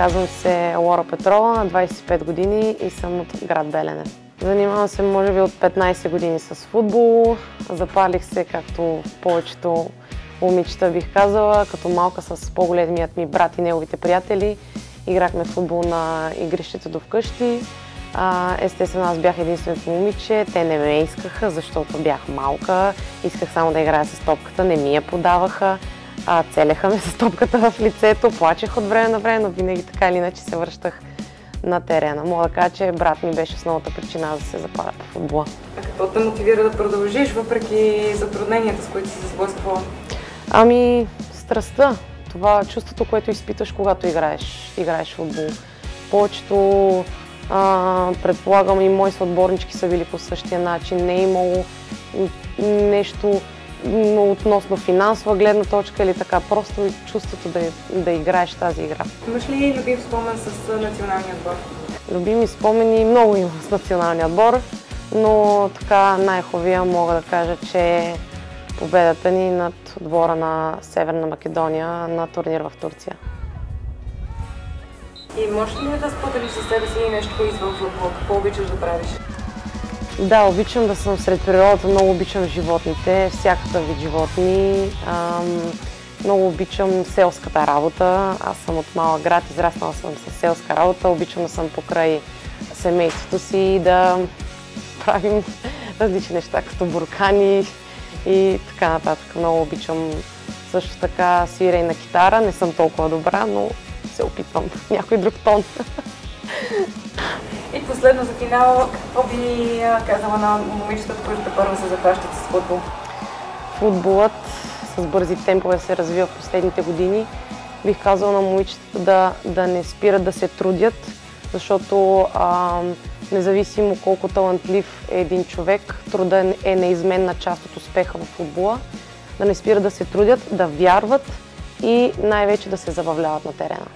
Казвам се Лора Петрова, на 25 години и съм от град Белене. Занимавам се може би от 15 години с футбол. Запалих се, както повечето момичета бих казала, като малка с по-големият ми брат и неговите приятели. Играхме футбол на игрището до вкъщи. Естествено, аз бях единственото момиче. Те не ме искаха, защото бях малка. Исках само да играя с топката, не ми я подаваха. Целеха ме с топката в лицето, плачех от време на време, но винаги така или иначе се връщах на терена. Мога да кажа, че брат ми беше основната причина да се запаля по футбола. А какво те мотивира да продължиш, въпреки затрудненията, с които си се сблъсквала? Страстта. Това чувството, което изпиташ, когато играеш футбол. Повечето, предполагам, и мои съотборнички са били по същия начин. Не е имало нещо относно финансова гледна точка или така, просто чувството да играеш тази игра. Имаш ли любим спомен с националния отбор? Любими спомени много имам с националния отбор, но така най-хубавия мога да кажа, че победата ни над отбора на Северна Македония на турнир в Турция. И можеш ли да споделиш със себе си нещо извън футбол? Какво обичаш да правиш? Да, обичам да съм сред природата, много обичам животните, всякакъв вид животни. Много обичам селската работа. Аз съм от малък град, израснала съм с селска работа. Обичам да съм покрай семейството си и да правим различни неща, като буркани и така нататък. Много обичам също така свиря и на китара. Не съм толкова добра, но се опитвам в някой друг тон. И последно за финал, какво би казала на момичетата, които първо се захващат с футбол? Футболът с бързи темпове се развива в последните години. Бих казала на момичетата да не спират да се трудят, защото независимо колко талантлив е един човек, труда е неизменна част от успеха в футбола. Да не спират да се трудят, да вярват и най-вече да се забавляват на терена.